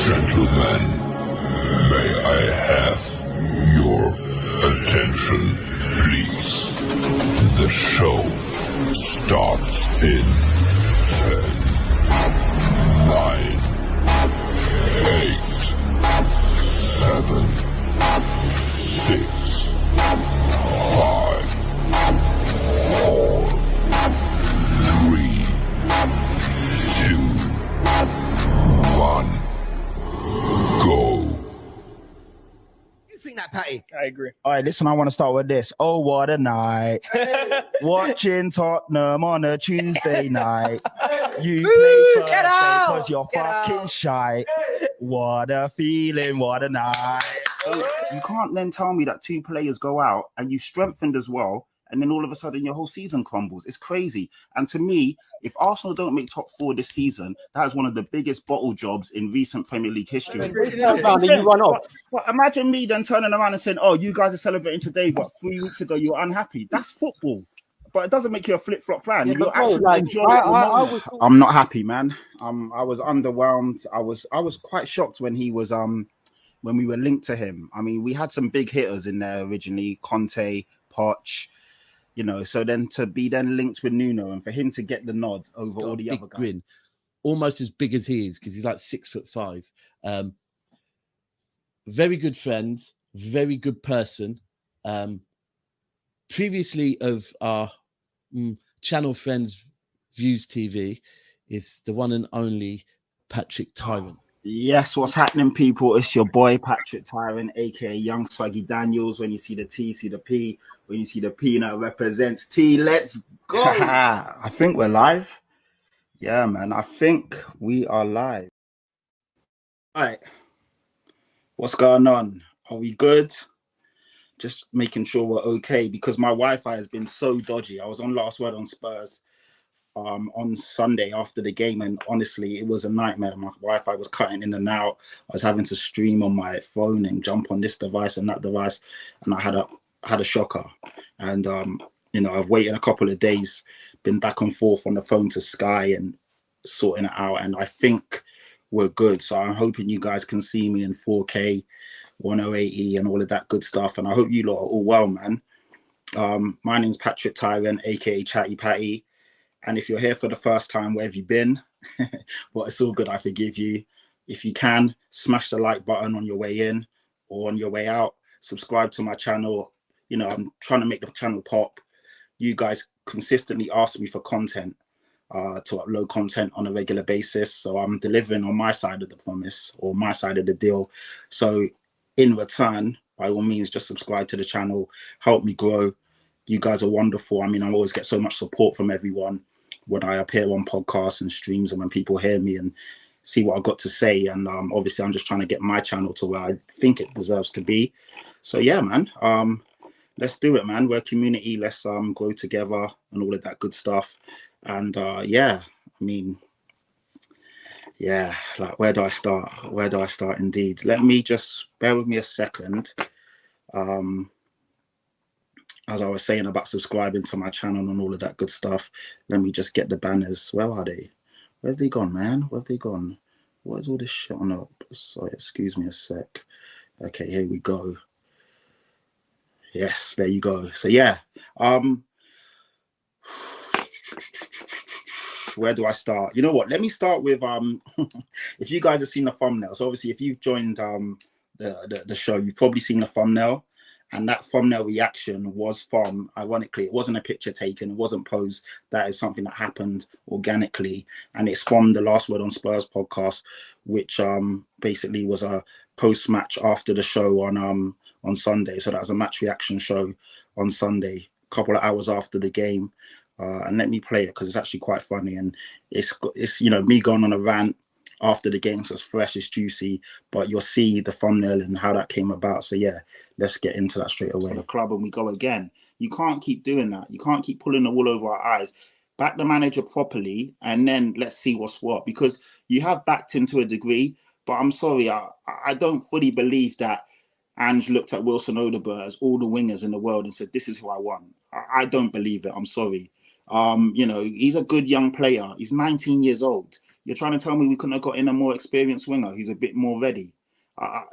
Gentlemen, may I have your attention, please? The show starts in 10, 9, 8, 7, 6, 5, 4, 3, 2, 1. Go. You think that, Patty? I agree. All right, listen, I want to start with this. Oh, what a night. Watching Tottenham on a Tuesday night. You play first because you're fucking shy. What a feeling, what a night. You can't then tell me that two players go out and you strengthened as well, and then all of a sudden your whole season crumbles. It's crazy. And to me, if Arsenal don't make top 4 this season, that is one of the biggest bottle jobs in recent Premier League history. But imagine me then turning around and saying, oh, you guys are celebrating today, but 3 weeks ago you were unhappy. That's football. But it doesn't make you a flip-flop fan. Yeah, You're actually enjoying I'm not happy, man. I was underwhelmed. I was quite shocked when he was when we were linked to him. I mean, we had some big hitters in there originally, Conte, Poch, you know, so then to be then linked with Nuno and for him to get the nod over all the other guys. Grin, almost as big as he is, because he's like 6'5". Very good friend, very good person. Previously of our channel friends Views TV is the one and only Patrick Tyrant. Yes, what's happening, people? It's your boy Patrick Tyrant, aka Young Swaggy Daniels. When you see the T, see the P. When you see the P, now represents T. Let's go. I think we're live. Yeah, man. I think we are live. All right. What's going on? Are we good? Just making sure we're okay, because my Wi-Fi has been so dodgy. I was on Last Word on Spurs on Sunday after the game, and honestly, it was a nightmare. My Wi-Fi was cutting in and out. I was having to stream on my phone and jump on this device and that device, and I had a shocker. And you know, I've waited a couple of days, been back and forth on the phone to Sky and sorting it out, and I think we're good. So I'm hoping you guys can see me in 4K, 108E and all of that good stuff, and I hope you lot are all well, man. My name's Patrick Tyrant, aka Chatty Patty. And if you're here for the first time, where have you been? But it's all good. I forgive you. If you can, smash the like button on your way in or on your way out. Subscribe to my channel. You know, I'm trying to make the channel pop. You guys consistently ask me for content, to upload content on a regular basis. So I'm delivering on my side of the promise or my side of the deal. So in return, by all means, just subscribe to the channel. Help me grow. You guys are wonderful. I mean, I always get so much support from everyone when I appear on podcasts and streams, and when people hear me and see what I've got to say. And obviously, I'm just trying to get my channel to where I think it deserves to be. So yeah, man, let's do it, man. We're a community. Let's grow together and all of that good stuff. And yeah, I mean, yeah, like, where do I start? Where do I start indeed? Let me just bear with me a second. As I was saying about subscribing to my channel and all of that good stuff, let me just get the banners. Where are they? Where have they gone, man? Where have they gone? What is all this shit on up? Sorry, excuse me a sec. Okay, here we go. Yes, there you go. So yeah, where do I start? You know what? Let me start with if you guys have seen the thumbnail. So obviously, if you've joined the show, you've probably seen the thumbnail. And that thumbnail reaction was from, ironically, it wasn't a picture taken, it wasn't posed. That is something that happened organically. And it's from the Last Word on Spurs podcast, which basically was a post-match after the show on Sunday. So that was a match reaction show on Sunday, a couple of hours after the game. And let me play it because it's actually quite funny. And it's you know, me going on a rant after the game, so it's fresh, it's juicy, but you'll see the thumbnail and how that came about. So yeah, let's get into that straight away. The club, and we go again. You can't keep doing that. You can't keep pulling the wool over our eyes. Back the manager properly, and then let's see what's what. Because you have backed him to a degree, but I'm sorry, I don't fully believe that Ange looked at Wilson Odegaard as all the wingers in the world and said, this is who I want. I don't believe it. I'm sorry. You know, he's a good young player. He's 19 years old. You're trying to tell me we couldn't have got in a more experienced winger who's a bit more ready?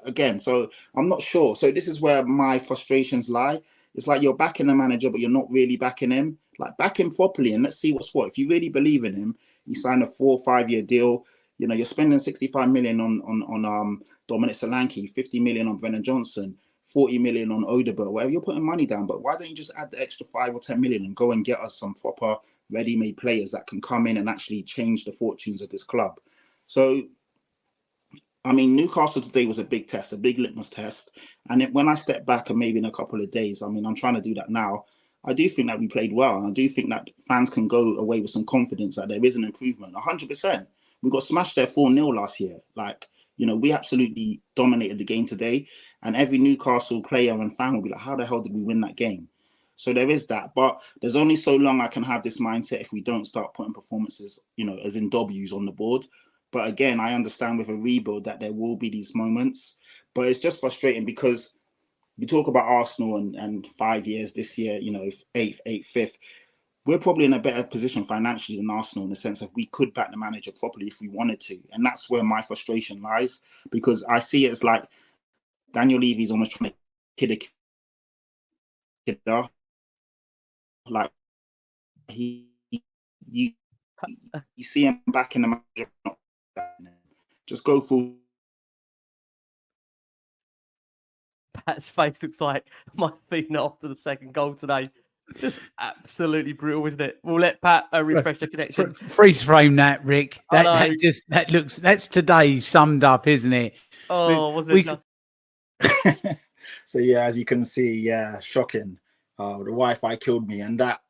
Again, so I'm not sure. So this is where my frustrations lie. It's like you're backing the manager, but you're not really backing him. Like, back him properly and let's see what's what. If you really believe in him, you sign a 4 or 5 year deal. You know, you're spending 65 million on Dominic Solanke, 50 million on Brennan Johnson, 40 million on Odegaard, wherever you're putting money down. But why don't you just add the extra 5 or 10 million and go and get us some proper ready-made players that can come in and actually change the fortunes of this club? So, I mean, Newcastle today was a big test, a big litmus test. And when I step back and maybe in a couple of days, I mean, I'm trying to do that now. I do think that we played well. And I do think that fans can go away with some confidence that there is an improvement, 100%. We got smashed there 4-0 last year. Like, you know, we absolutely dominated the game today. And every Newcastle player and fan will be like, how the hell did we win that game? So there is that. But there's only so long I can have this mindset if we don't start putting performances, you know, as in W's on the board. But again, I understand with a rebuild that there will be these moments. But it's just frustrating because we talk about Arsenal and 5 years this year, you know, eighth, fifth. We're probably in a better position financially than Arsenal in the sense of we could back the manager properly if we wanted to. And that's where my frustration lies, because I see it as like Daniel Levy's almost trying to kid a kid off. Like, you see him back in the manager, just go full. Pat's face looks like my feet after the second goal today. Just absolutely brutal, isn't it? We'll let Pat refresh the connection. Freeze frame that, Rick. That's today summed up, isn't it? Oh, wasn't it just? So yeah, as you can see, yeah, shocking. The Wi-Fi killed me, and that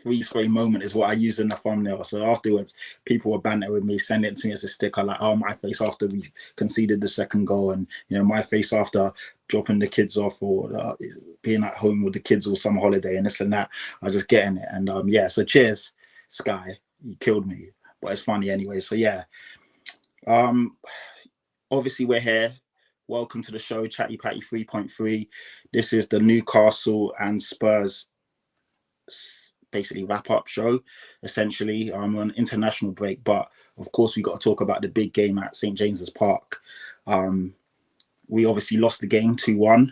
freeze frame moment is what I used in the thumbnail. So afterwards, people were bantering with me, sending it to me as a sticker, like, oh, my face after we conceded the second goal, and you know, my face after dropping the kids off or being at home with the kids or some holiday and this and that. I was just getting it, and yeah. So cheers, Sky, you killed me, but it's funny anyway. So yeah, obviously we're here. Welcome to the show, Chatty Patty 3.3. This is the Newcastle and Spurs basically wrap-up show, essentially. I'm on international break, but of course we got to talk about the big game at St. James's Park. We obviously lost the game 2-1.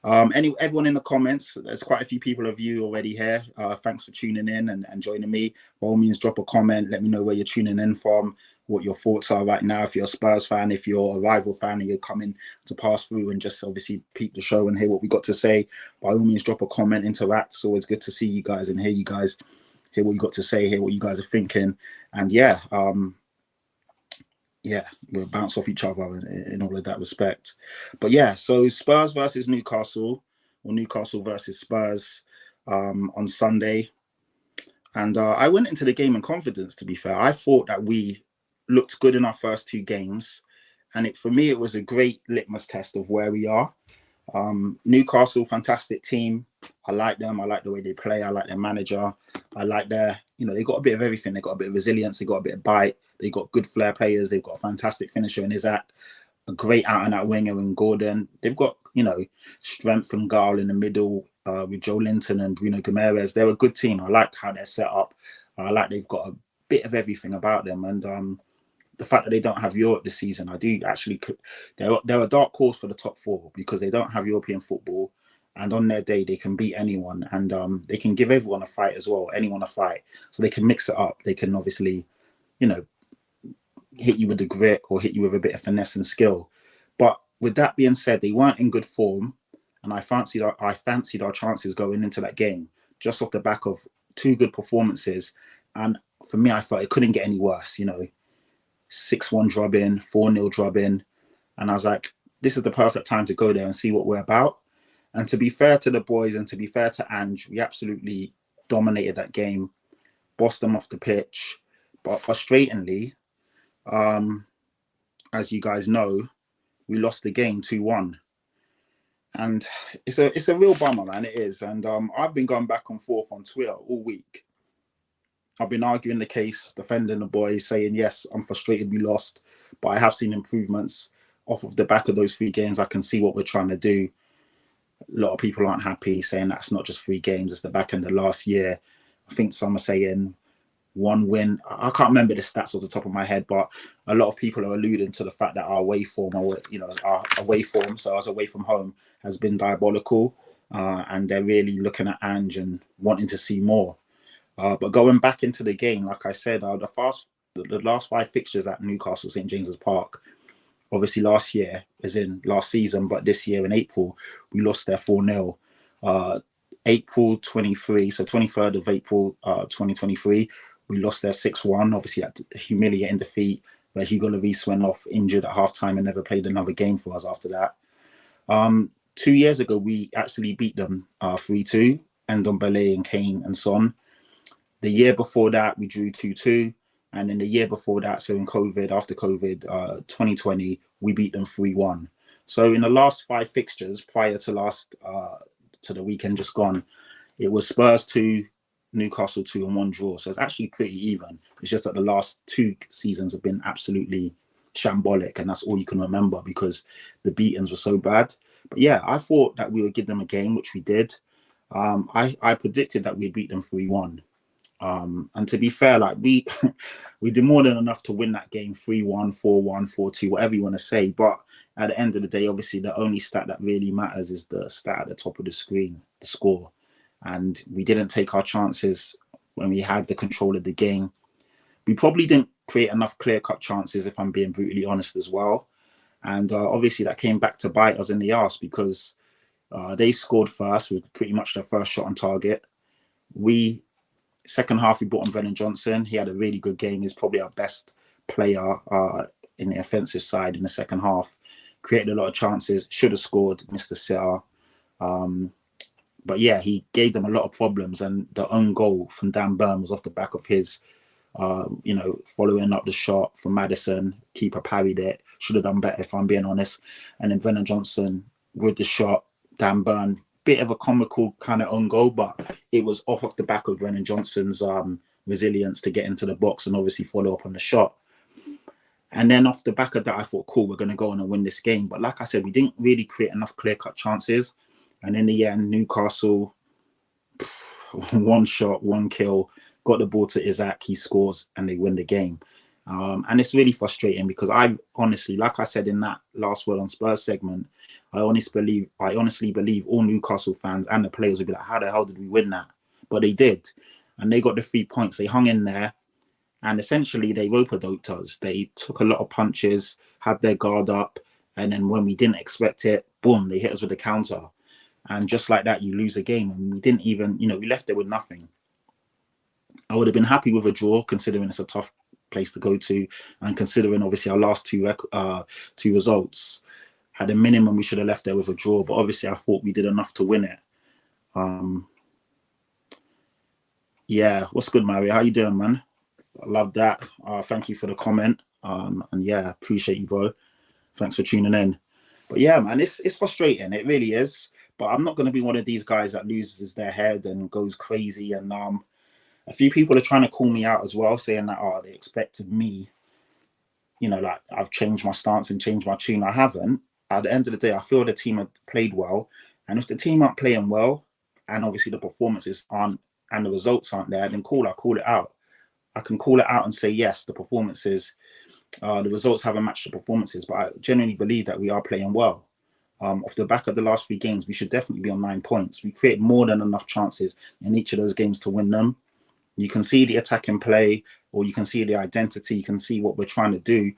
Everyone in the comments, there's quite a few people of you already here. Thanks for tuning in and joining me. By all means, drop a comment. Let me know where you're tuning in from, what your thoughts are right now. If you're a Spurs fan, if you're a rival fan and you're coming to pass through and just obviously peep the show and hear what we got to say, by all means, drop a comment, interact. It's always good to see you guys and hear you guys, hear what you got to say, hear what you guys are thinking. And yeah, we'll bounce off each other in all of that respect. But yeah, so Spurs versus Newcastle, or Newcastle versus Spurs on Sunday. And I went into the game in confidence, to be fair. I thought that we looked good in our first two games. And for me, it was a great litmus test of where we are. Newcastle, fantastic team. I like them. I like the way they play. I like their manager. I like their, they got a bit of everything. They got a bit of resilience. They got a bit of bite. They got good flair players. They've got a fantastic finisher in Isaac, a great out-and-out winger in Gordon. They've got, strength from Gale in the middle with Joe Linton and Bruno Guimaraes. They're a good team. I like how they're set up. I like they've got a bit of everything about them. And the fact that they don't have Europe this season, I do actually, they're a dark horse for the top four because they don't have European football. And on their day, they can beat anyone. And they can give everyone a fight as well, anyone a fight. So they can mix it up. They can obviously, hit you with the grit or hit you with a bit of finesse and skill. But with that being said, they weren't in good form. And I fancied our chances going into that game just off the back of two good performances. And for me, I thought it couldn't get any worse, 6-1 drubbing, 4-0 drubbing. And I was like, this is the perfect time to go there and see what we're about. And to be fair to the boys and to be fair to Ange, we absolutely dominated that game, bossed them off the pitch. But frustratingly, as you guys know, we lost the game 2-1. And it's a real bummer, man. It is. And I've been going back and forth on Twitter all week. I've been arguing the case, defending the boys, saying, yes, I'm frustrated we lost, but I have seen improvements off of the back of those 3 games. I can see what we're trying to do. A lot of people aren't happy, saying that's not just 3 games, it's the back end of last year. I think some are saying one win. I can't remember the stats off the top of my head, but a lot of people are alluding to the fact that our away form, our away form, so as away from home, has been diabolical, and they're really looking at Ange and wanting to see more. But going back into the game, like I said, the last 5 fixtures at Newcastle St James's Park, obviously last year, as in last season, but this year in April, we lost there 4-0. April 23, so 23rd of April 2023, we lost there 6-1, obviously at a humiliating defeat where Hugo Lloris went off injured at halftime and never played another game for us after that. 2 years ago, we actually beat them 3-2, Ndombele and Kane and Son. The year before that, we drew 2-2. And then the year before that, so after COVID, 2020, we beat them 3-1. So in the last 5 fixtures prior to to the weekend just gone, it was Spurs 2, Newcastle 2 and 1 draw. So it's actually pretty even. It's just that the last 2 seasons have been absolutely shambolic, and that's all you can remember because the beatings were so bad. But yeah, I thought that we would give them a game, which we did. I predicted that we'd beat them 3-1. And to be fair, like we did more than enough to win that game 3-1, 4-1, 4-2, whatever you want to say. But at the end of the day, obviously, the only stat that really matters is the stat at the top of the screen, the score. And we didn't take our chances when we had the control of the game. We probably didn't create enough clear-cut chances, if I'm being brutally honest as well. And obviously, that came back to bite us in the arse because they scored first with pretty much their first shot on target. Second half, we brought on Brennan Johnson. He had a really good game. He's probably our best player in the offensive side in the second half. Created a lot of chances. Should have scored, Mr. Sitter. But yeah, he gave them a lot of problems. And the own goal from Dan Burn was off the back of his, following up the shot from Maddison. Keeper parried it. Should have done better, if I'm being honest. And then Brennan Johnson with the shot. Dan Burn, bit of a comical kind of own goal, but it was off the back of Brennan Johnson's resilience to get into the box and obviously follow up on the shot. And then off the back of that, I thought, cool, we're going to go on and win this game. But like I said, we didn't really create enough clear-cut chances. And in the end, Newcastle, 1 shot, 1 kill, got the ball to Isaac, he scores, and they win the game. And it's really frustrating because I honestly, like I said in that last Word on Spurs segment, I honestly believe all Newcastle fans and the players would be like, how the hell did we win that? But they did. And they got the 3 points. They hung in there. And essentially, they rope-a-doped us. They took a lot of punches, had their guard up. And then when we didn't expect it, boom, they hit us with a counter. And just like that, you lose a game. And we didn't even, we left there with nothing. I would have been happy with a draw, considering it's a tough place to go to. And considering, obviously, our last two results. At a minimum, we should have left there with a draw. But obviously, I thought we did enough to win it. Yeah, what's good, Mario? How you doing, man? I love that. Thank you for the comment. And yeah, appreciate you, bro. Thanks for tuning in. But yeah, man, it's frustrating. It really is. But I'm not going to be one of these guys that loses their head and goes crazy. And a few people are trying to call me out as well, saying that, they expected me, like I've changed my stance and changed my tune. I haven't. At the end of the day, I feel the team have played well. And if the team aren't playing well, and obviously the performances aren't, and the results aren't there, then I'll call it out. I can call it out and say, yes, the performances, the results haven't matched the performances, but I genuinely believe that we are playing well. Off the back of the last 3 games, we should definitely be on 9 points. We created more than enough chances in each of those games to win them. You can see the attacking play, or you can see the identity, you can see what we're trying to do.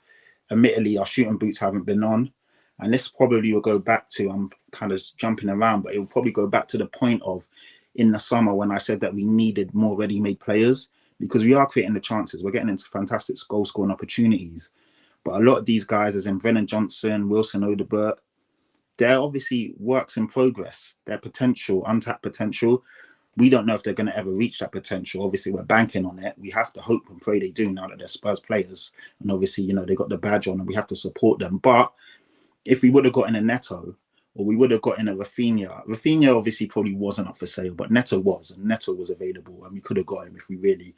Admittedly, our shooting boots haven't been on. And this probably will go back to, I'm kind of jumping around, but it will probably go back to the point of in the summer when I said that we needed more ready-made players, because we are creating the chances. We're getting into fantastic goal-scoring opportunities. But a lot of these guys, as in Brennan Johnson, Wilson Odobert, they're obviously works in progress. Their potential, untapped potential, we don't know if they're going to ever reach that potential. Obviously, we're banking on it. We have to hope and pray they do now that they're Spurs players. And obviously, they got the badge on and we have to support them. But if we would have gotten a Neto, or we would have gotten a Rafinha obviously probably wasn't up for sale, but Neto was, and Neto was available, and we could have got him if we really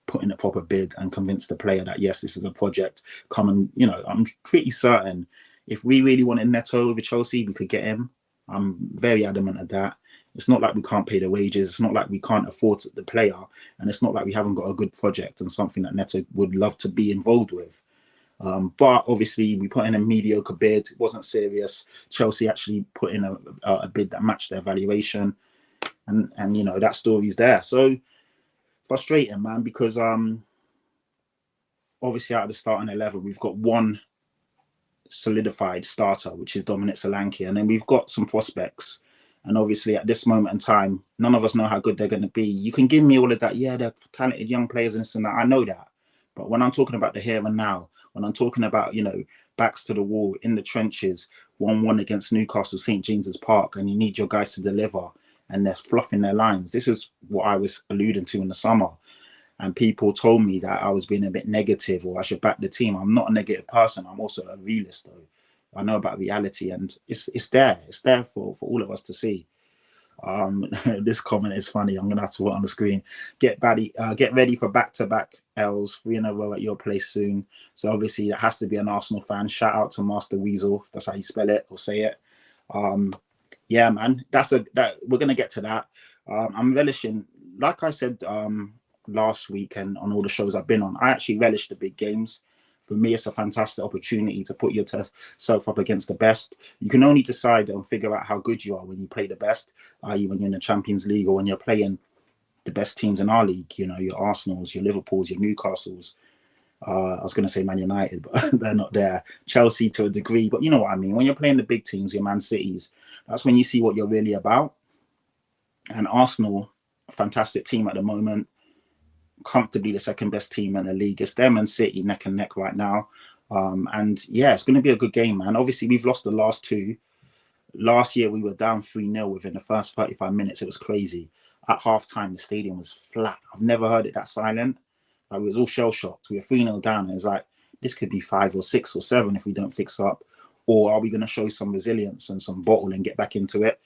put in a proper bid and convinced the player that, yes, this is a project. Come and, I'm pretty certain if we really wanted Neto over Chelsea, we could get him. I'm very adamant of that. It's not like we can't pay the wages. It's not like we can't afford the player, and it's not like we haven't got a good project and something that Neto would love to be involved with. But obviously, we put in a mediocre bid. It wasn't serious. Chelsea actually put in a bid that matched their valuation, and you know that story's there. So frustrating, man, because obviously out of the starting 11, we've got one solidified starter, which is Dominic Solanke, and then we've got some prospects. And obviously, at this moment in time, none of us know how good they're going to be. You can give me all of that. Yeah, they're talented young players and this and that. I know that. But when I'm talking about the here and now, when I'm talking about, you know, backs to the wall, in the trenches, 1-1 against Newcastle, St. James's Park, and you need your guys to deliver, and they're fluffing their lines. This is what I was alluding to in the summer. And people told me that I was being a bit negative or I should back the team. I'm not a negative person. I'm also a realist, though. I know about reality, and it's there. It's there for all of us to see. This comment is funny. I'm gonna have to put it on the screen. Get ready for back-to-back L's, 3 in a row at your place soon. So obviously that has to be an Arsenal fan. Shout out to Master Weasel. That's how you spell it or say it. Yeah, man. We're gonna get to that. I'm relishing, like I said last week and on all the shows I've been on. I actually relish the big games. For me, it's a fantastic opportunity to put yourself up against the best. You can only decide and figure out how good you are when you play the best, i.e. when you're in the Champions League or when you're playing the best teams in our league, you know, your Arsenals, your Liverpools, your Newcastles. I was going to say Man United, but they're not there. Chelsea to a degree, but you know what I mean. When you're playing the big teams, your Man Cities, that's when you see what you're really about. And Arsenal, a fantastic team at the moment, comfortably the second best team in the league. It's them and City neck and neck right now. And yeah, it's going to be a good game, man. Obviously, we've lost the last two. Last year, we were down 3-0 within the first 35 minutes. It was crazy. At halftime, the stadium was flat. I've never heard it that silent. Like, we was all shell-shocked. We were 3-0 down, and it's like, this could be 5 or 6 or 7 if we don't fix up. Or are we going to show some resilience and some bottle and get back into it?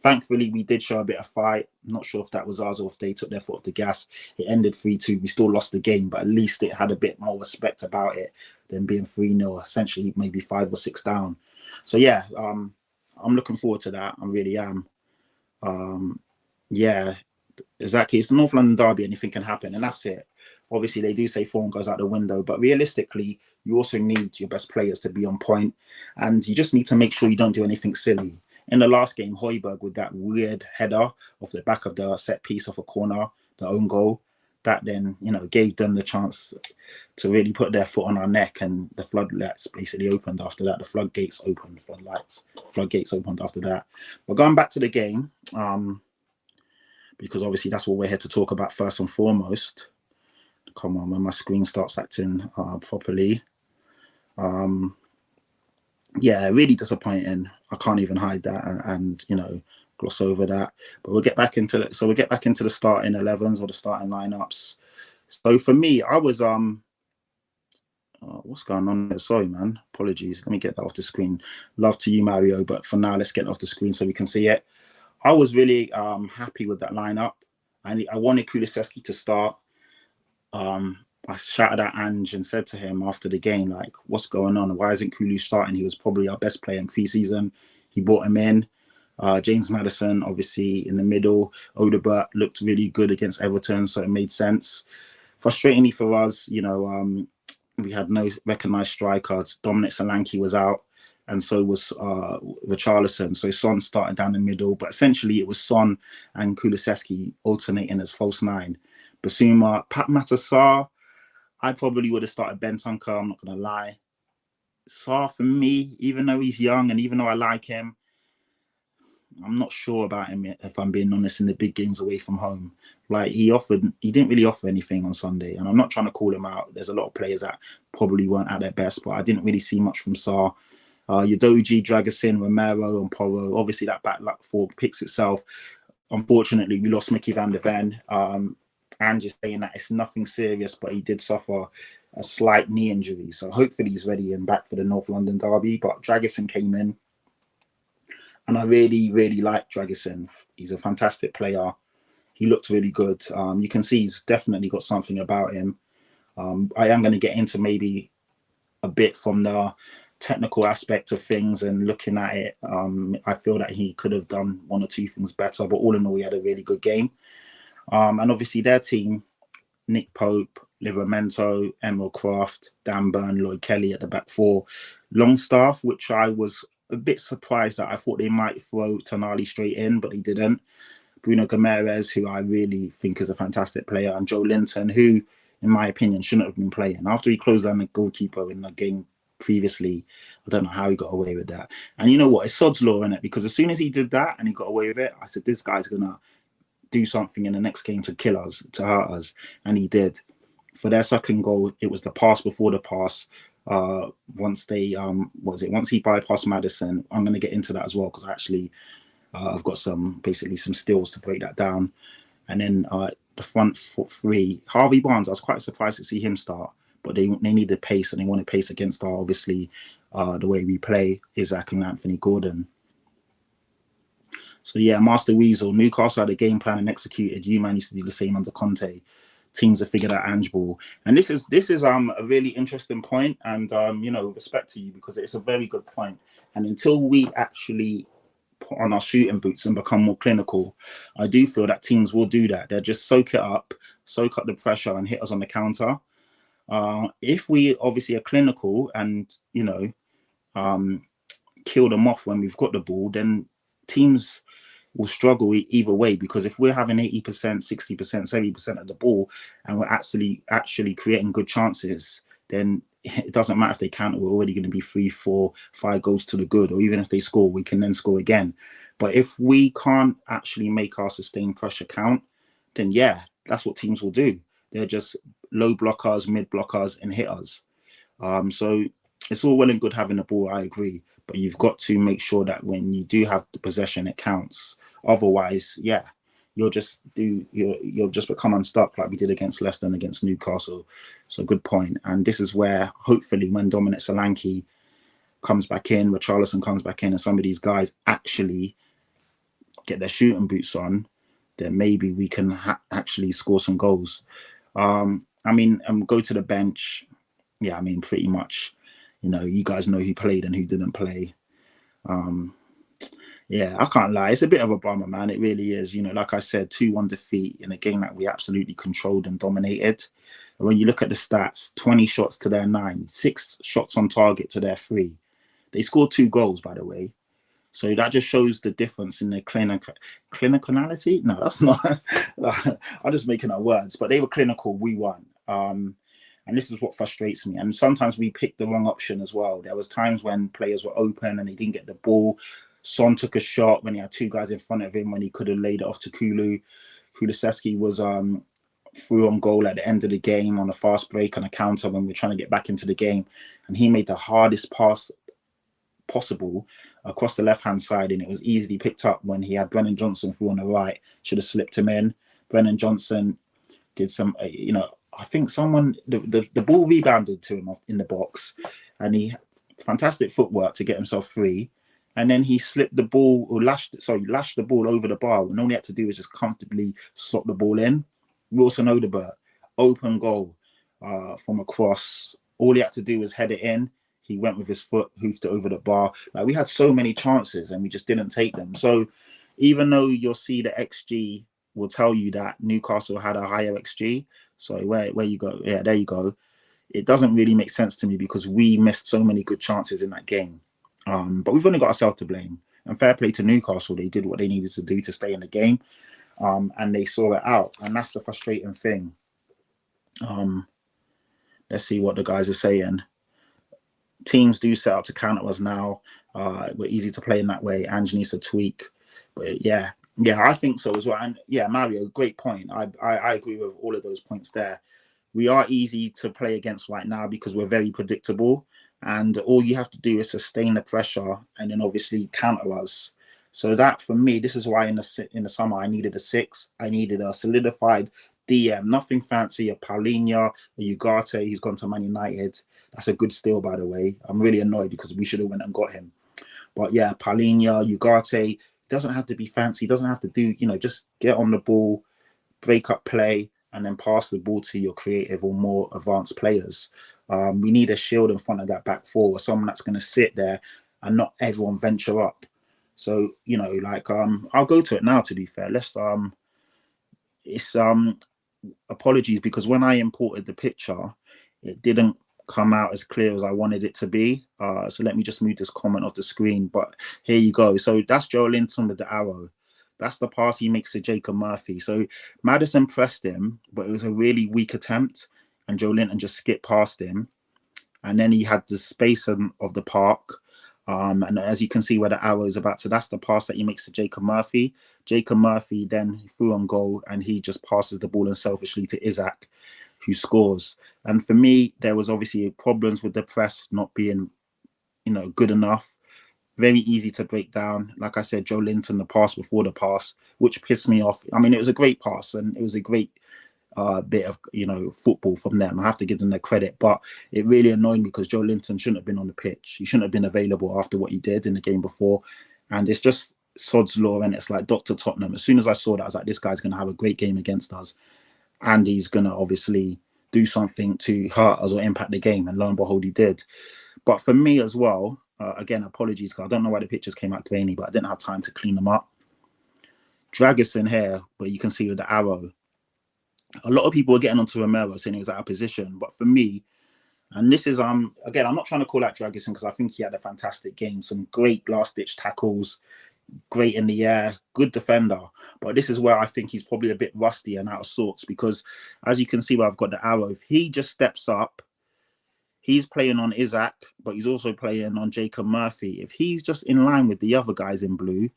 Thankfully, we did show a bit of fight. I'm not sure if that was us or if they took their foot off the gas. It ended 3-2. We still lost the game, but at least it had a bit more respect about it than being 3-0, essentially maybe 5 or 6 down. So yeah, I'm looking forward to that. I really am. Yeah, exactly. It's the North London derby, anything can happen, and that's it. Obviously, they do say form goes out the window, but realistically, you also need your best players to be on point, and you just need to make sure you don't do anything silly. In the last game, Højbjerg with that weird header off the back of the set piece off a corner, the own goal, that then, you know, gave them the chance to really put their foot on our neck, and the floodlights basically opened after that. The floodgates opened after that. But going back to the game, because obviously that's what we're here to talk about first and foremost. Come on, when my screen starts acting properly. Yeah, really disappointing. I can't even hide that and you know, gloss over that. But we'll get back into the starting 11s or the starting lineups. So for me, I was what's going on there? Sorry, man. Apologies. Let me get that off the screen. Love to you, Mario, but for now, let's get it off the screen so we can see it. I was really happy with that lineup. I wanted Kulusevski to start. I shouted at Ange and said to him after the game, like, what's going on? Why isn't Kulu starting? He was probably our best player in pre-season. He brought him in. James Maddison, obviously, in the middle. Odobert looked really good against Everton, so it made sense. Frustratingly for us, you know, we had no recognised strikers. Dominic Solanke was out, and so was Richarlison. So Son started down the middle, but essentially it was Son and Kulusevski alternating as false 9. Basuma, Pat Matar, I probably would have started Bentancur, I'm not going to lie. Sarr, for me, even though he's young and even though I like him, I'm not sure about him, if I'm being honest, in the big games away from home. Like, he didn't really offer anything on Sunday, and I'm not trying to call him out. There's a lot of players that probably weren't at their best, but I didn't really see much from Sarr. Udogie, Dragusin, Romero, and Porro. Obviously, that back four picks itself. Unfortunately, we lost Mickey van der Ven. And just saying that it's nothing serious, but he did suffer a slight knee injury. So hopefully he's ready and back for the North London derby. But Dragusin came in, and I really, really like Dragusin. He's a fantastic player. He looked really good. You can see he's definitely got something about him. I am going to get into maybe a bit from the technical aspect of things and looking at it, I feel that he could have done one or two things better. But all in all, he had a really good game. And obviously their team, Nick Pope, Livramento, Emerald Craft, Dan Burn, Lloyd Kelly at the back four. Longstaff, which I was a bit surprised that I thought they might throw Tonali straight in, but they didn't. Bruno Gomes, who I really think is a fantastic player, and Joe Linton, who, in my opinion, shouldn't have been playing. After he closed down the goalkeeper in the game previously, I don't know how he got away with that. And you know what? It's sod's law, innit? Because as soon as he did that and he got away with it, I said, this guy's going to do something in the next game to kill us, to hurt us. And he did. For their second goal, it was the pass before the pass. Once they, once he bypassed Madison, I'm going to get into that as well, because actually I've got some stills to break that down. And then the front three, Harvey Barnes, I was quite surprised to see him start, but they needed pace, and they wanted pace against obviously the way we play, Isaac and Anthony Gordon. So yeah, Master Weasel, Newcastle had a game plan and executed. You man used to do the same under Conte. Teams have figured out Ange ball, and this is a really interesting point, and respect to you, because it's a very good point. And until we actually put on our shooting boots and become more clinical, I do feel that teams will do that. They'll just soak up the pressure and hit us on the counter. If we obviously are clinical and kill them off when we've got the ball, then teams will struggle either way, because if we're having 80%, 60%, 70% of the ball and we're actually creating good chances, then it doesn't matter if they counter. We're already going to be 3, 4, 5 goals to the good, or even if they score, we can then score again. But if we can't actually make our sustained pressure count, then yeah, that's what teams will do. They're just low blockers, mid blockers, and hit us. So it's all well and good having the ball, I agree, but you've got to make sure that when you do have the possession, it counts. Otherwise, yeah, you'll just become unstuck, like we did against Leicester and against Newcastle. So good point. And this is where hopefully when Dominic Solanke comes back in, Richarlison comes back in, and some of these guys actually get their shooting boots on, then maybe we can actually score some goals. Go to the bench. Yeah, I mean, pretty much, you guys know who played and who didn't play. Yeah, I can't lie. It's a bit of a bummer, man. It really is. Like I said, 2-1 defeat in a game that we absolutely controlled and dominated. And when you look at the stats, 20 shots to their 9, 6 shots on target to their 3. They scored 2 goals, by the way. So that just shows the difference in their clinicality. No, that's not. I'm just making up words. But they were clinical. We won. And this is what frustrates me. And sometimes we picked the wrong option as well. There was times when players were open and they didn't get the ball. Son took a shot when he had 2 guys in front of him when he could have laid it off to Kulu. Kulusevski was through on goal at the end of the game on a fast break on a counter when we were trying to get back into the game. And he made the hardest pass possible across the left-hand side, and it was easily picked up when he had Brennan Johnson through on the right. Should have slipped him in. Brennan Johnson did some, I think the ball rebounded to him in the box, and he fantastic footwork to get himself free. And then he slipped the ball, or lashed the ball over the bar. And all he had to do was just comfortably slot the ball in. Wilson Odobert, open goal from across. All he had to do was head it in. He went with his foot, hoofed it over the bar. Like, we had so many chances and we just didn't take them. So even though you'll see the XG will tell you that Newcastle had a higher XG. So where you go, yeah, there you go. It doesn't really make sense to me because we missed so many good chances in that game. But we've only got ourselves to blame. And fair play to Newcastle. They did what they needed to do to stay in the game. And they saw it out. And that's the frustrating thing. Let's see what the guys are saying. Teams do set up to counter us now. We're easy to play in that way. Ange needs to tweak. But yeah, I think so as well. And yeah, Mario, great point. I agree with all of those points there. We are easy to play against right now because we're very predictable. And all you have to do is sustain the pressure and then obviously counter us. So that, for me, this is why in the summer I needed a 6. I needed a solidified DM, nothing fancy, a Paulinho, a Ugarte. He's gone to Man United. That's a good steal, by the way. I'm really annoyed because we should have went and got him. But yeah, Paulinho, Ugarte, doesn't have to be fancy. Doesn't have to do, just get on the ball, break up play, and then pass the ball to your creative or more advanced players. We need a shield in front of that back four, or someone that's going to sit there and not everyone venture up. So, you know, like, I'll go to it now, to be fair. It's apologies, because when I imported the picture, it didn't come out as clear as I wanted it to be. So let me just move this comment off the screen. But here you go. So that's Joe Linton with the arrow. That's the pass he makes to Jacob Murphy. So Maddison pressed him, but it was a really weak attempt, and Joe Linton just skipped past him. And then he had the space of the park. And as you can see where the arrow is about to, that's the pass that he makes to Jacob Murphy. Jacob Murphy then threw on goal, and he just passes the ball unselfishly to Isaac, who scores. And for me, there was obviously problems with the press not being, you know, good enough. Very easy to break down. Like I said, Joe Linton, the pass before the pass, which pissed me off. I mean, it was a great pass, and it was a great bit of, you know, football from them. I have to give them the credit, but it really annoyed me because Joe Linton shouldn't have been on the pitch. He shouldn't have been available after what he did in the game before. And it's just sod's law, and it's like Dr. Tottenham. As soon as I saw that, I was like, this guy's going to have a great game against us, and he's going to obviously do something to hurt us or impact the game. And lo and behold, he did. But for me as well, again, apologies, because I don't know why the pictures came out grainy, but I didn't have time to clean them up. Dragusin here, where you can see with the arrow, a lot of people were getting onto Romero saying he was out of position. But for me, and this is, again, I'm not trying to call out Dragusin because I think he had a fantastic game. Some great last-ditch tackles, great in the air, good defender. But this is where I think he's probably a bit rusty and out of sorts, because as you can see where I've got the arrow, if he just steps up, he's playing on Isaac, but he's also playing on Jacob Murphy. If he's just in line with the other guys in blue,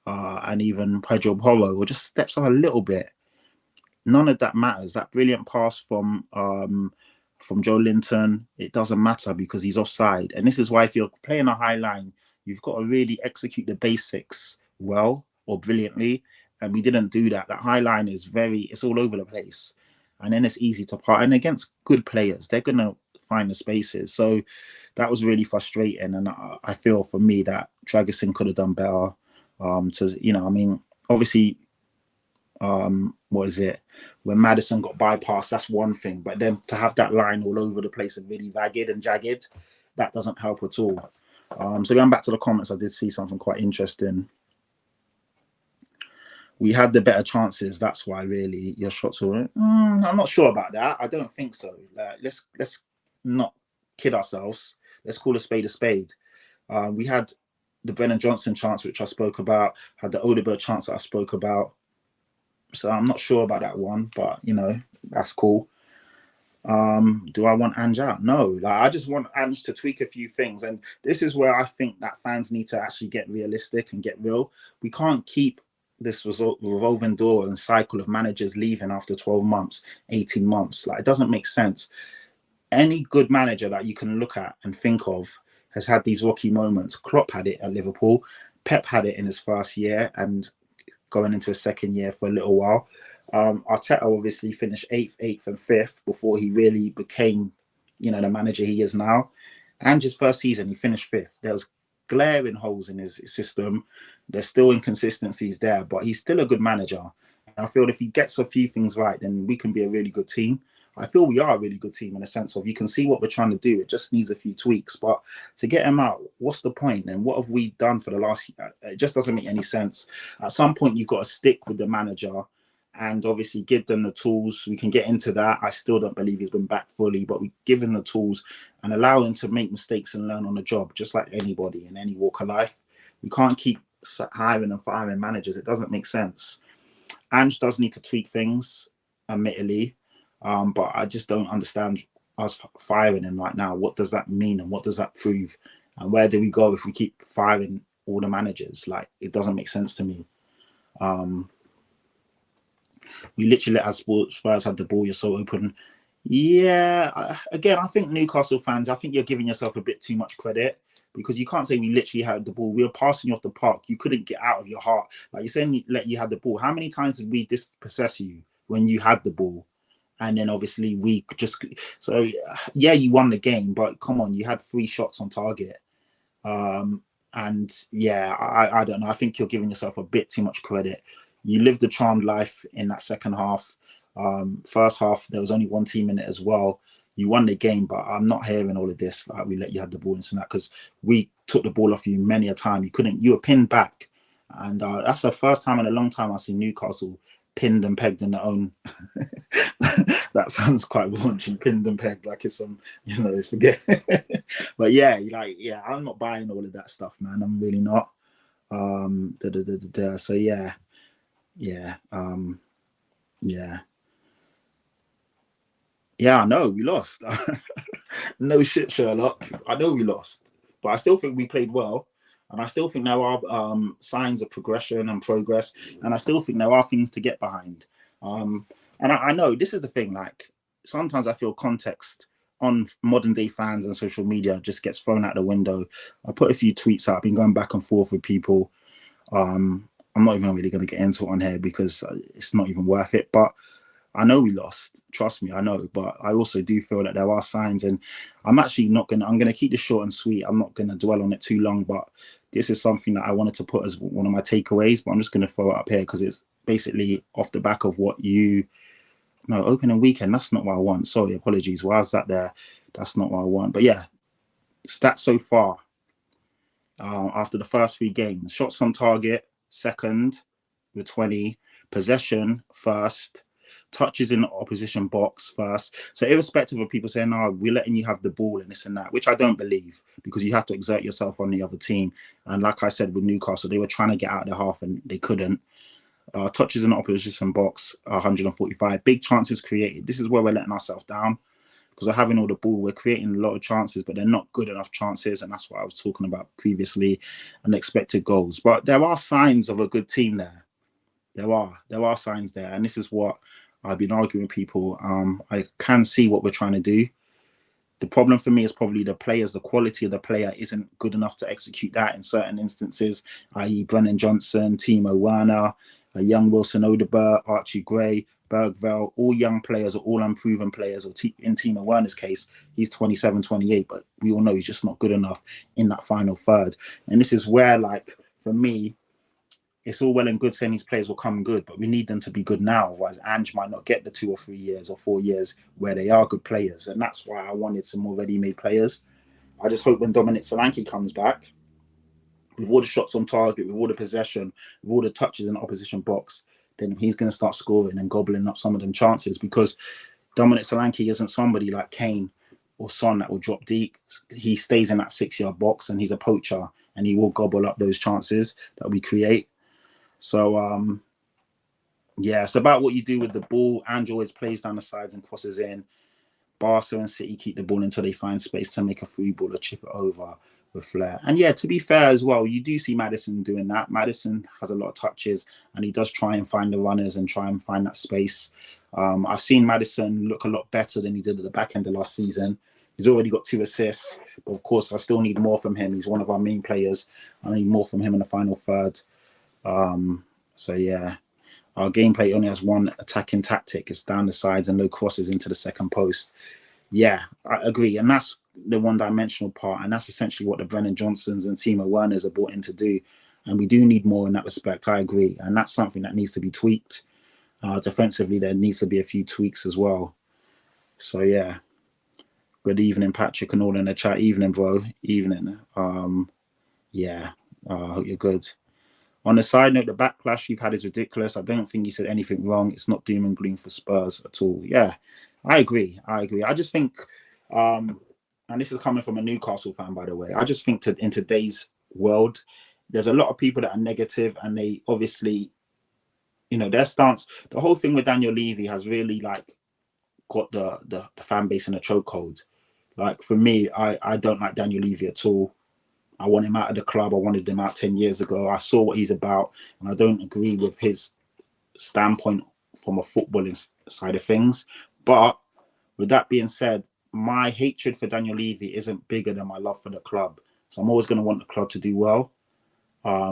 and even Pedro Porro, or just steps up a little bit, none of that matters. That brilliant pass from Joe Linton, it doesn't matter because he's offside. And this is why if you're playing a high line, you've got to really execute the basics well or brilliantly. And we didn't do that. That high line is it's all over the place. And then it's easy to part. And against good players, they're going to find the spaces. So that was really frustrating. And I feel for me that Dragusin could have done better. You know, I mean, obviously, what is it? When Maddison got bypassed, that's one thing. But then to have that line all over the place and really ragged and jagged, that doesn't help at all. So going back to the comments, I did see something quite interesting. We had the better chances. That's why, really, your shots were. I'm not sure about that. I don't think so. Let's not kid ourselves. Let's call a spade a spade. We had the Brennan Johnson chance, which I spoke about. Had the Odegaard chance that I spoke about. So I'm not sure about that one, but you know, that's cool. Do I want Ange out? No, like I just want Ange to tweak a few things, and this is where I think that fans need to actually get realistic and get real. We can't keep this revolving door and cycle of managers leaving after 12 months, 18 months. Like, it doesn't make sense. Any good manager that you can look at and think of has had these rocky moments. Klopp had it at Liverpool. Pep had it in his first year and going into his second year for a little while. Arteta obviously finished 8th and 5th before he really became, you know, the manager he is now. And his first season, he finished 5th. There was glaring holes in his system. There's still inconsistencies there, but he's still a good manager. And I feel if he gets a few things right, then we can be a really good team. I feel we are a really good team in the sense of you can see what we're trying to do. It just needs a few tweaks. But to get him out, what's the point? And what have we done for the last year? It just doesn't make any sense. At some point, you've got to stick with the manager and obviously give them the tools. We can get into that. I still don't believe he's been back fully, but we give him the tools and allow him to make mistakes and learn on the job, just like anybody in any walk of life. We can't keep hiring and firing managers. It doesn't make sense. Ange does need to tweak things, admittedly. But I just don't understand us firing him right now. What does that mean and what does that prove? And where do we go if we keep firing all the managers? Like, it doesn't make sense to me. We literally, as Spurs had the ball, you're so open. Yeah, again, I think Newcastle fans, I think you're giving yourself a bit too much credit because you can't say we literally had the ball. We were passing you off the park. You couldn't get out of your heart. Like, you're saying you had the ball. How many times did we dispossess you when you had the ball? And then obviously we just, so yeah, you won the game, but come on, you had 3 shots on target. And yeah, I don't know. I think you're giving yourself a bit too much credit. You lived a charmed life in that second half. First half, there was only one team in it as well. You won the game, but I'm not hearing all of this. Like, we let you have the ball and that, because we took the ball off you many a time. You were pinned back. And that's the first time in a long time I've seen Newcastle pinned and pegged in their own. That sounds quite raunchy, pinned and pegged, like it's some, forget. But yeah, I'm not buying all of that stuff, man. I'm really not. So yeah. Yeah, I know we lost. No shit, Sherlock. I know we lost, but I still think we played well, and I still think there are signs of progression and progress, and I still think there are things to get behind. And I know this is the thing. Like, sometimes I feel context on modern day fans and social media just gets thrown out the window. I put a few tweets out. I've been going back and forth with people. I'm not even really going to get into it on here because it's not even worth it. But I know we lost. Trust me, I know. But I also do feel that there are signs, and I'm going to keep this short and sweet. I'm not going to dwell on it too long, but this is something that I wanted to put as one of my takeaways, but I'm just going to throw it up here because it's basically off the back of what opening weekend. That's not what I want. Sorry, apologies. Why is that there? That's not what I want. But yeah, stats so far after the first 3 games: shots on target, second with 20, possession first, touches in the opposition box first. So irrespective of people saying, "Oh, we're letting you have the ball and this and that," which I don't believe, because you have to exert yourself on the other team. And like I said with Newcastle, they were trying to get out of the half and they couldn't. Touches in the opposition box, 145. Big chances created. This is where we're letting ourselves down, because we're having all the ball. We're creating a lot of chances, but they're not good enough chances. And that's what I was talking about previously, and expected goals. But there are signs of a good team there. There are signs there. And this is what I've been arguing with people. I can see what we're trying to do. The problem for me is probably the players. The quality of the player isn't good enough to execute that in certain instances, i.e. Brennan Johnson, Timo Werner, young Wilson Odobert, Archie Gray, Bergveld, all young players, or all unproven players, or in Timo Werner's case, he's 27, 28, but we all know he's just not good enough in that final third. And this is where, like, for me, it's all well and good saying these players will come good, but we need them to be good now. Otherwise, Ange might not get the 2 or 3 years or 4 years where they are good players. And that's why I wanted some more ready-made players. I just hope when Dominic Solanke comes back, with all the shots on target, with all the possession, with all the touches in the opposition box, then he's going to start scoring and gobbling up some of them chances, because Dominic Solanke isn't somebody like Kane or Son that will drop deep. He stays in that 6-yard box, and he's a poacher, and he will gobble up those chances that we create. So, it's about what you do with the ball. Ange always plays down the sides and crosses in. Barca and City keep the ball until they find space to make a free ball or chip it over with flair. And yeah, to be fair as well, you do see Maddison doing that. Maddison has a lot of touches, and he does try and find the runners and try and find that space. I've seen Maddison look a lot better than he did at the back end of last season. He's already got 2 assists, but of course I still need more from him. He's one of our main players. I need more from him in the final third. So yeah, our gameplay only has one attacking tactic. It's down the sides and no crosses into the second post. Yeah, I agree. And that's the one-dimensional part. And that's essentially what the Brennan Johnsons and Timo Werners are brought in to do. And we do need more in that respect. I agree. And that's something that needs to be tweaked. Defensively, there needs to be a few tweaks as well. So yeah. Good evening, Patrick, and all in the chat. Evening, bro. Evening. I hope you're good. On the side note, the backlash you've had is ridiculous. I don't think you said anything wrong. It's not doom and gloom for Spurs at all. Yeah, I agree. I just think, and this is coming from a Newcastle fan, by the way, I just think in today's world, there's a lot of people that are negative, and they obviously, their stance, the whole thing with Daniel Levy has really got the fan base in a chokehold. Like, for me, I don't like Daniel Levy at all. I want him out of the club. I wanted him out 10 years ago. I saw what he's about, and I don't agree with his standpoint from a footballing side of things. But with that being said, my hatred for Daniel Levy isn't bigger than my love for the club. So I'm always going to want the club to do well,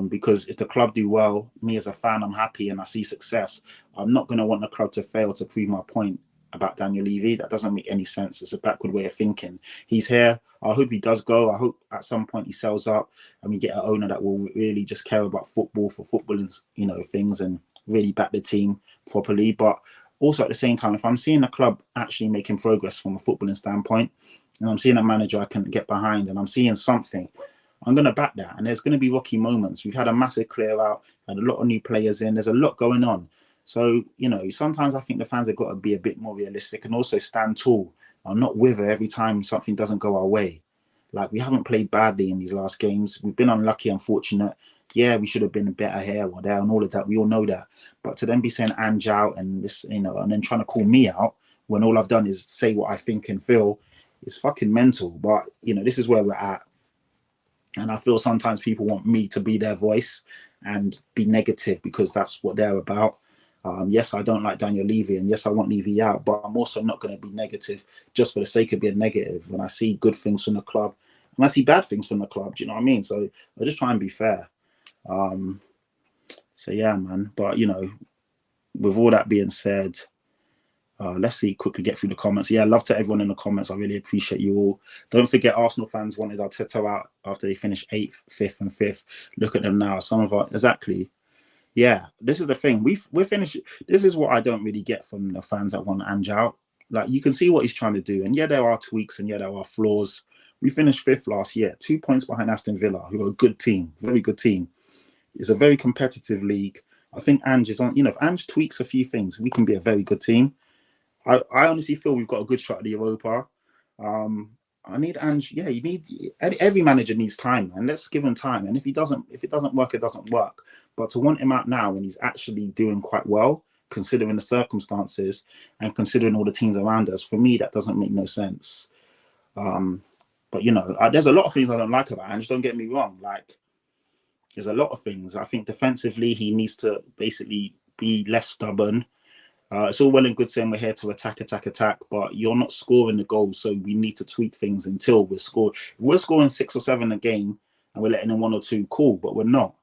because if the club do well, me as a fan, I'm happy and I see success. I'm not going to want the club to fail to prove my point about Daniel Levy. That doesn't make any sense. It's a backward way of thinking. He's here. I hope he does go. I hope at some point he sells up and we get an owner that will really just care about football for footballing's, things, and really back the team properly. But also at the same time, if I'm seeing a club actually making progress from a footballing standpoint, and I'm seeing a manager I can get behind, and I'm seeing something, I'm going to back that. And there's going to be rocky moments. We've had a massive clear out, had a lot of new players in. There's a lot going on. So, you know, sometimes I think the fans have got to be a bit more realistic and also stand tall. I'm not wither every time something doesn't go our way. Like, we haven't played badly in these last games. We've been unlucky, unfortunate. Yeah, we should have been better here or there and all of that. We all know that. But to then be saying Ange out and this, you know, and then trying to call me out when all I've done is say what I think and feel, is fucking mental. But, you know, this is where we're at. And I feel sometimes people want me to be their voice and be negative because that's what they're about. Yes, I don't like Daniel Levy, and yes, I want Levy out, but I'm also not going to be negative just for the sake of being negative when I see good things from the club and I see bad things from the club. Do you know what I mean? So I just try and be fair. So yeah, man. But, you know, with all that being said, let's see, quickly get through the comments. Yeah, love to everyone in the comments. I really appreciate you all. Don't forget, Arsenal fans wanted Arteta out after they finished 8th, 5th, and 5th. Look at them now. Some of our exactly. Yeah, this is the thing. We're finished. This is what I don't really get from the fans that want Ange out. Like, you can see what he's trying to do, and yeah, there are tweaks, and yeah, there are flaws. We finished 5th last year, 2 points behind Aston Villa, who are a good team, very good team. It's a very competitive league. I think Ange is on. You know, if Ange tweaks a few things, we can be a very good team. I honestly feel we've got a good shot at the Europa. I need Ange. Yeah, you need every manager needs time, and let's give him time. And if it doesn't work, it doesn't work. But to want him out now when he's actually doing quite well, considering the circumstances and considering all the teams around us, for me that doesn't make no sense. But you know, there's a lot of things I don't like about Ange. Don't get me wrong. Like, there's a lot of things. I think defensively he needs to basically be less stubborn. It's all well and good saying we're here to attack, but you're not scoring the goals, so we need to tweak things until we're scored. If we're scoring 6 or 7 a game and we're letting in 1 or 2, cool, but we're not.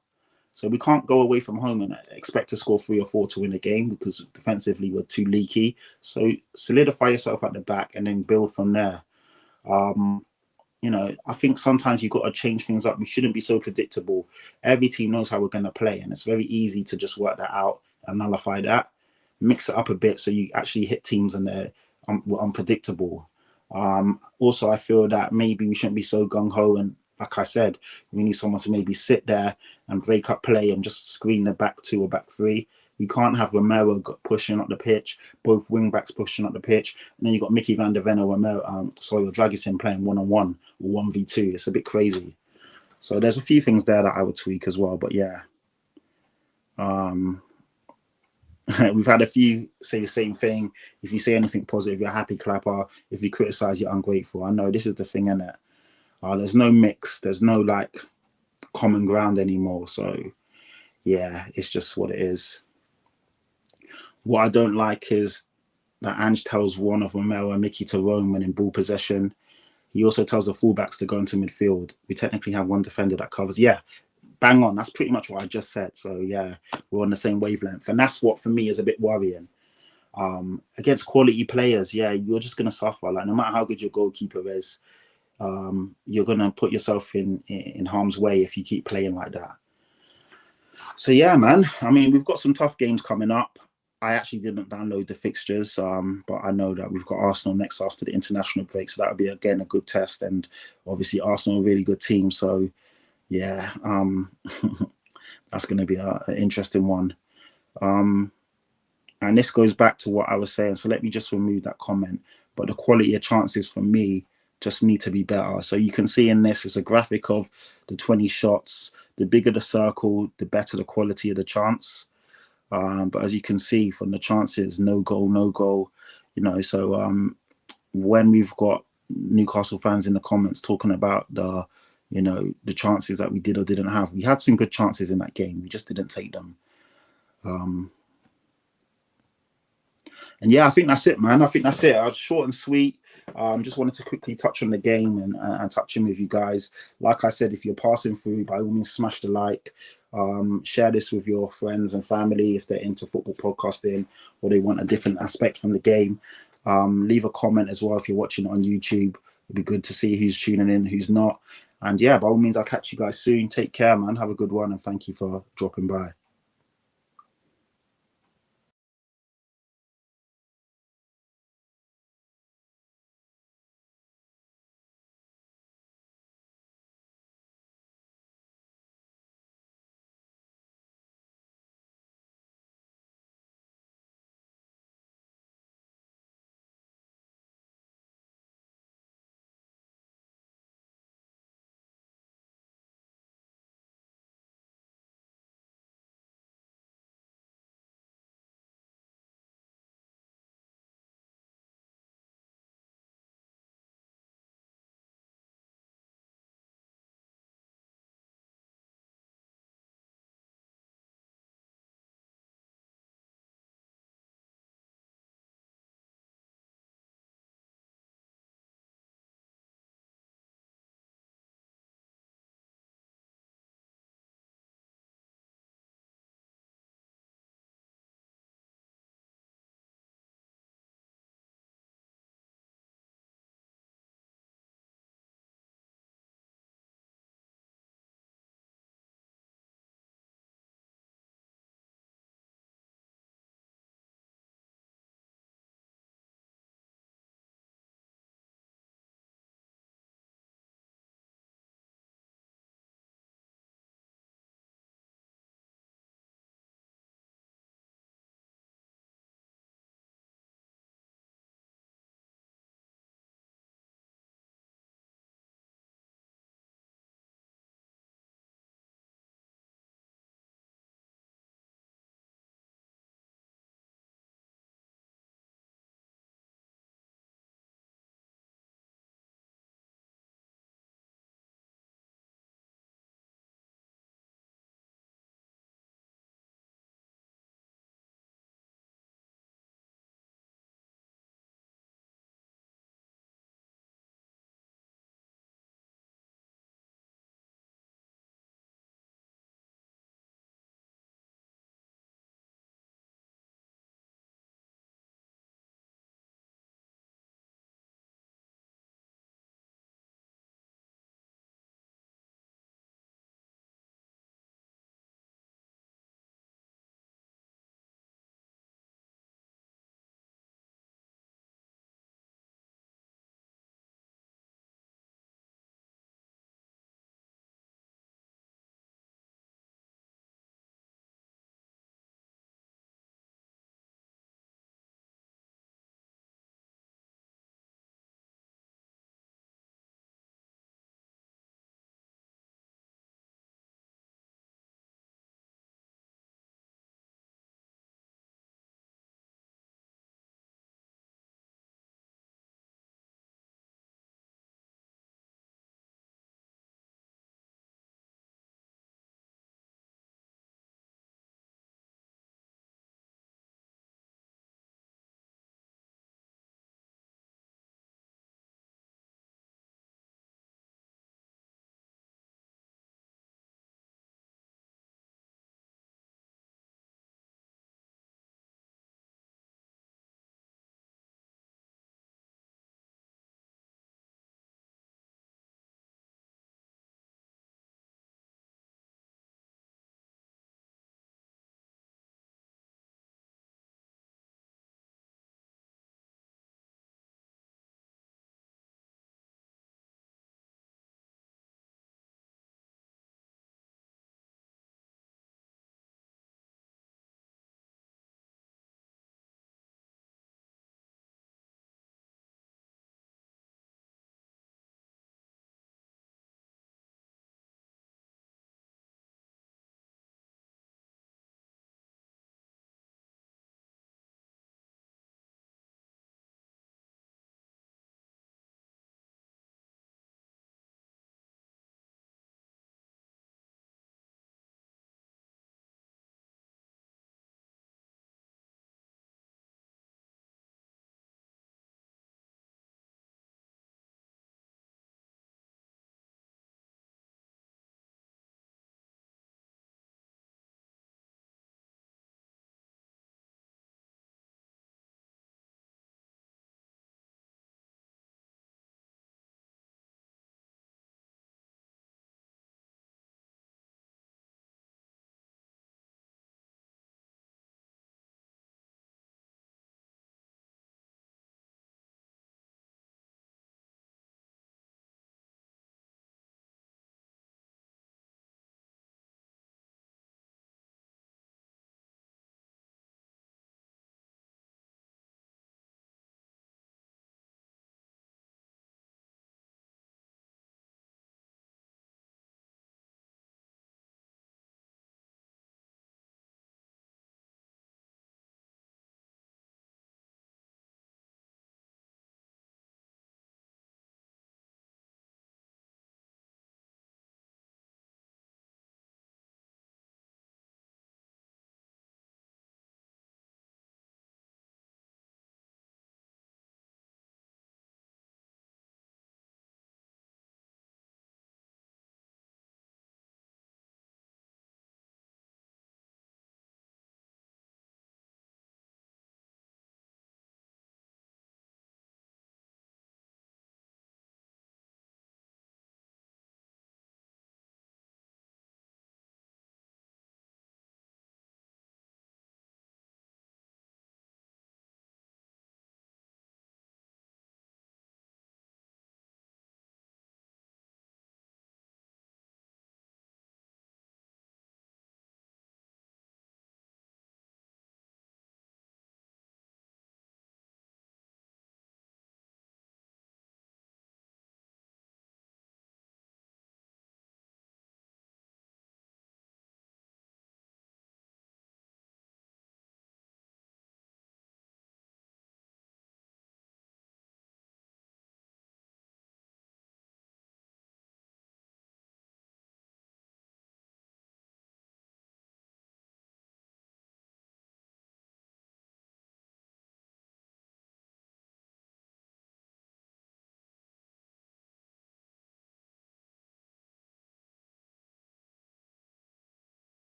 So we can't go away from home and expect to score 3 or 4 to win a game because defensively we're too leaky. So solidify yourself at the back and then build from there. You know, I think sometimes you've got to change things up. We shouldn't be so predictable. Every team knows how we're going to play, and it's very easy to just work that out and nullify that. Mix it up a bit so you actually hit teams and they're unpredictable. Also, I feel that maybe we shouldn't be so gung-ho, and like I said, we need someone to maybe sit there and break up play and just screen the back 2 or back 3. We can't have Romero pushing up the pitch, both wing backs pushing up the pitch, and then you've got Mickey van der Ven or Dragisin playing 1-on-1 or 1v2. It's a bit crazy. So there's a few things there that I would tweak as well, but yeah. We've had a few say the same thing. If you say anything positive, you're a happy clapper. If you criticize, you're ungrateful. I know this is the thing, isn't it? There's no mix. There's no like common ground anymore. So yeah, it's just what it is. What I don't like is that Ange tells one of Romero and Mickey to roam when in ball possession. He also tells the fullbacks to go into midfield. We technically have one defender that covers. Yeah, bang on. That's pretty much what I just said. So yeah, we're on the same wavelength. And that's what for me is a bit worrying. Against quality players, yeah, you're just going to suffer. Like, no matter how good your goalkeeper is, you're going to put yourself in harm's way if you keep playing like that. So yeah, man. I mean, we've got some tough games coming up. I actually didn't download the fixtures, but I know that we've got Arsenal next after the international break. So that'll be, again, a good test. And obviously Arsenal, a really good team. So yeah, that's going to be an interesting one. And this goes back to what I was saying. So let me just remove that comment. But the quality of chances for me just need to be better. So you can see in this, it's a graphic of the 20 shots. The bigger the circle, the better the quality of the chance. But as you can see from the chances, no goal. You know, so when we've got Newcastle fans in the comments talking about the chances that we did or didn't have, we had some good chances in that game. We just didn't take them. And yeah, I think that's it, man. I think that's it. I was short and sweet. Just wanted to quickly touch on the game and touch in with you guys. Like I said, if you're passing through, by all means, smash the like. Share this with your friends and family if they're into football podcasting or they want a different aspect from the game. Leave a comment as well if you're watching it on YouTube. It'd be good to see who's tuning in, who's not. And yeah, by all means, I'll catch you guys soon. Take care, man. Have a good one. And thank you for dropping by.